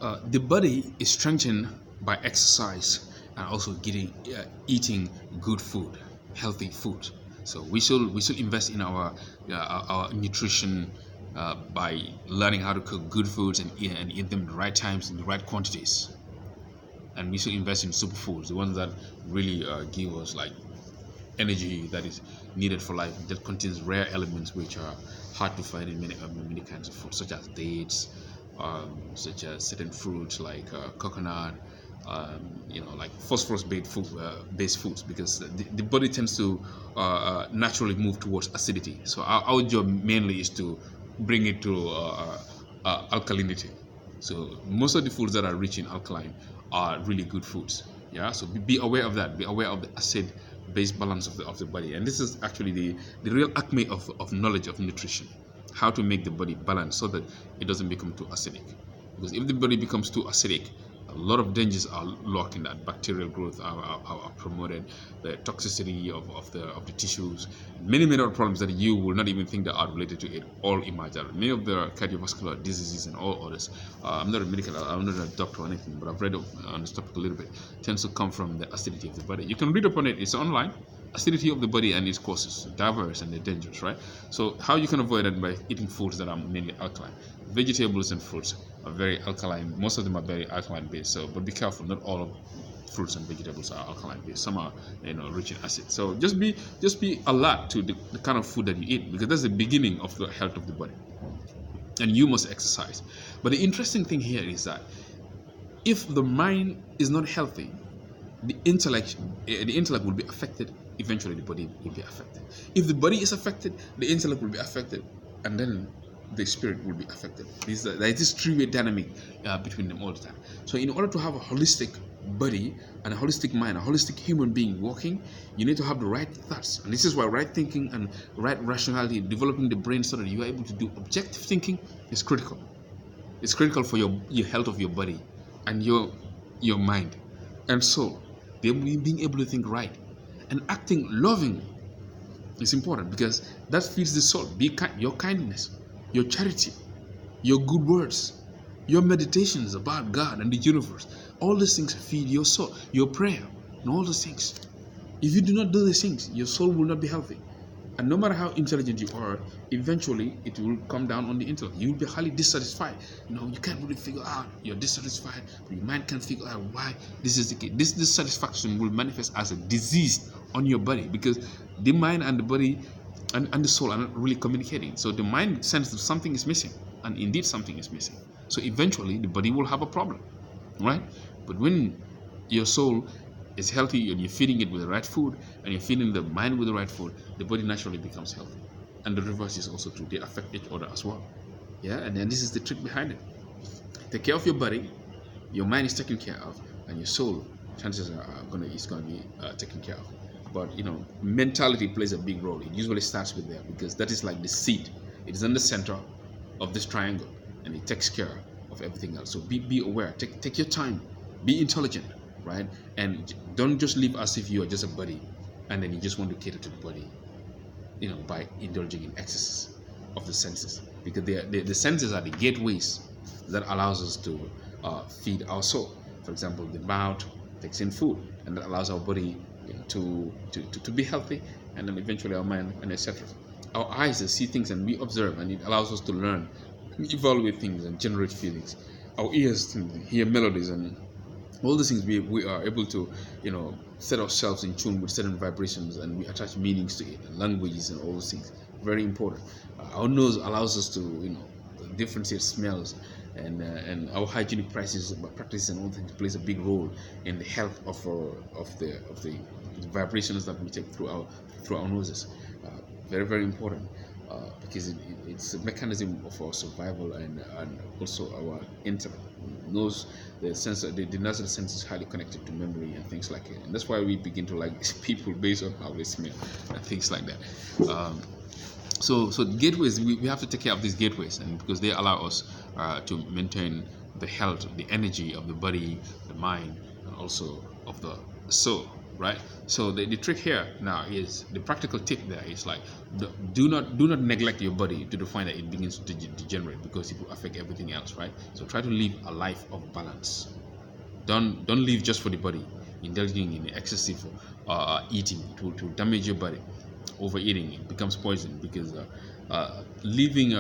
The body is strengthened by exercise and also eating good food, healthy food. So we should invest in our nutrition by learning how to cook good foods and eat them at the right times in the right quantities. And we should invest in superfoods, the ones that really give us like energy that is needed for life, that contains rare elements which are hard to find in many kinds of food, such as dates, such as certain fruits like coconut, like based foods, because the body tends to naturally move towards acidity. So our job mainly is to bring it to alkalinity. So most of the foods that are rich in alkaline are really good foods. Yeah, so be aware of that. Be aware of the acid base balance of the body. And this is actually the real acme of knowledge of nutrition. How to make the body balance so that it doesn't become too acidic. Because if the body becomes too acidic, a lot of dangers are locked in that. Bacterial growth are promoted, the toxicity of the tissues, many other problems that you will not even think that are related to it all emerge out. Many of the cardiovascular diseases and all others, I'm not a doctor or anything, but I've read on this topic a little bit, tends to come from the acidity of the body. You can read upon it, it's online. Acidity of the body and its causes, diverse and they're dangerous, right? So how you can avoid that by eating foods that are mainly alkaline. Vegetables and fruits are very alkaline. Most of them are very alkaline based. So, but be careful. Not all of fruits and vegetables are alkaline based. Some are, rich in acid. So just be alert to the kind of food that you eat, because that's the beginning of the health of the body. And you must exercise. But the interesting thing here is that if the mind is not healthy, the intellect will be affected. Eventually the body will be affected. If the body is affected, the intellect will be affected, and then the spirit will be affected. There is this three-way dynamic between them all the time. So in order to have a holistic body and a holistic mind, a holistic human being walking, you need to have the right thoughts. And this is why right thinking and right rationality, developing the brain so that you are able to do objective thinking, is critical. It's critical for your health of your body and your mind and soul. Being able to think right and acting loving is important, because that feeds the soul. Your kindness, your charity, your good words, your meditations about God and the universe, all these things feed your soul. Your prayer and all those things. If you do not do these things, your soul will not be healthy. And no matter how intelligent you are, eventually it will come down on the intellect. You will be highly dissatisfied. You can't really figure out. You're dissatisfied, but your mind can't figure out why this is the case. This dissatisfaction will manifest as a disease on your body, because the mind and the body and the soul are not really communicating. So the mind senses that something is missing, and indeed something is missing. So eventually the body will have a problem, right? But when your soul is healthy and you're feeding it with the right food and you're feeding the mind with the right food, the body naturally becomes healthy. And the reverse is also true. They affect each other as well. Yeah, and then this is the trick behind it. Take care of your body, your mind is taken care of, and your soul, chances are is gonna be taken care of. But mentality plays a big role. It usually starts with there, because that is like the seed. It is in the center of this triangle, and it takes care of everything else. So be aware. Take your time. Be intelligent, right? And don't just live as if you are just a body, and then you just want to cater to the body, by indulging in excesses of the senses, because the senses are the gateways that allows us to feed our soul. For example, the mouth takes in food, and that allows our body to be healthy, and then eventually our mind, and etc. Our eyes see things and we observe, and it allows us to learn, evaluate things, and generate feelings. Our ears to hear melodies, and all these things we are able to set ourselves in tune with certain vibrations, and we attach meanings to it, and languages and all those things. Very important. Our nose allows us to differentiate smells, and our hygienic practices and all things plays a big role in the health of the vibrations that we take through our noses. Very, very important, because it's a mechanism of our survival, and also our intellect. Knows the sense, the nasal sense is highly connected to memory and things like it, and that's why we begin to like people based on how they smell and things like that. So gateways, we have to take care of these gateways, and because they allow us to maintain the health, the energy of the body, the mind, and also of the soul. right? So the trick here now is the practical tip there is like do not neglect your body to the point that it begins to degenerate, because it will affect everything else, right? So try to live a life of balance. Don't live just for the body. Indulging in excessive eating, it will damage your body. Overeating, it becomes poison, because living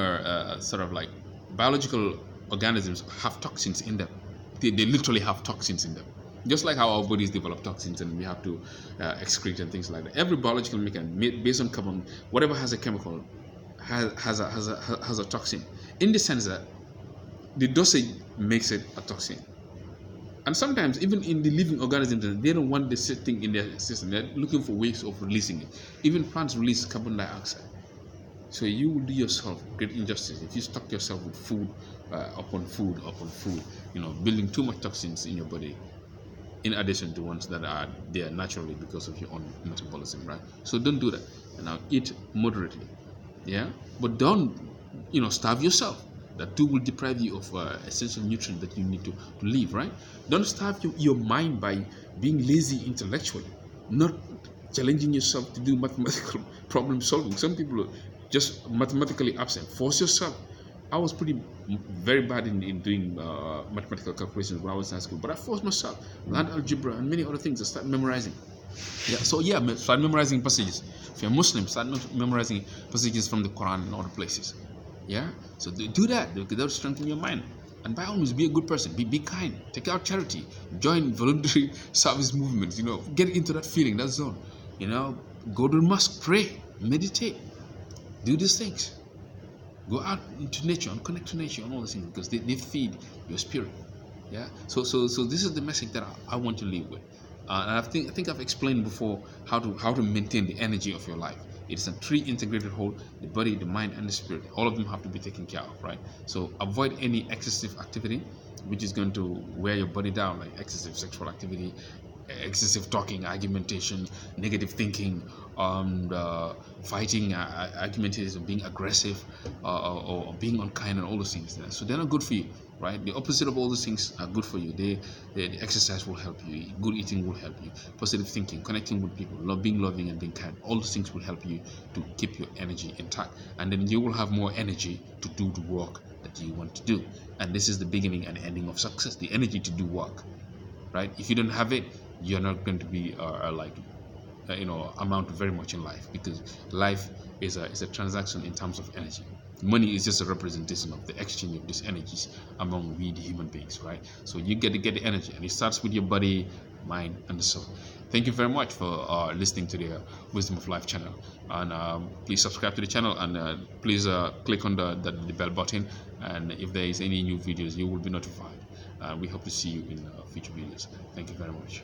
sort of like biological organisms have toxins in them. They literally have toxins in them, just like how our bodies develop toxins and we have to excrete and things like that. Every biological mechanism based on carbon, whatever has a chemical, has a toxin, in the sense that the dosage makes it a toxin. And sometimes, even in the living organisms, they don't want this thing in their system. They're looking for ways of releasing it. Even plants release carbon dioxide. So you will do yourself great injustice if you stock yourself with food upon food upon food, building too much toxins in your body, in addition to ones that are there naturally because of your own metabolism, right? So don't do that. And now eat moderately, yeah? But don't, starve yourself. That too will deprive you of essential nutrients that you need to live, right? Don't starve your mind by being lazy intellectually, not challenging yourself to do mathematical problem solving. Some people are just mathematically absent. Force yourself. I was very bad in doing mathematical calculations when I was in high school, but I forced myself, learned algebra and many other things. I started memorizing. Start memorizing passages. If you're Muslim, start memorizing passages from the Quran and other places. Yeah, so do that, because that will strengthen your mind. And by all means, be a good person, be kind, take out charity, join voluntary service movements, get into that feeling, that zone, go to the mosque, pray, meditate, do these things, go out into nature and connect to nature and all these things, because they feed your spirit. Yeah, so this is the message that I want to leave with. And I think I've explained before how to maintain the energy of your life. It's a three integrated whole: the body, the mind, and the spirit. All of them have to be taken care of, right? So avoid any excessive activity which is going to wear your body down, like excessive sexual activity, excessive talking, argumentation, negative thinking, fighting, argumentation, being aggressive, or being unkind, and all those things. So they're not good for you, right? The opposite of all those things are good for you. The exercise will help you. Good eating will help you. Positive thinking, connecting with people, being loving and being kind. All those things will help you to keep your energy intact, and then you will have more energy to do the work that you want to do. And this is the beginning and ending of success: the energy to do work. Right? If you don't have it, you're not going to be amount very much in life, because life is a transaction in terms of energy. Money is just a representation of the exchange of these energies among we the human beings, right? So you get to get the energy, and it starts with your body, mind, and the soul. Thank you very much for listening to the Wisdom of Life channel, and please subscribe to the channel, and please click on the bell button, and if there is any new videos, you will be notified. We hope to see you in future videos. Thank you very much.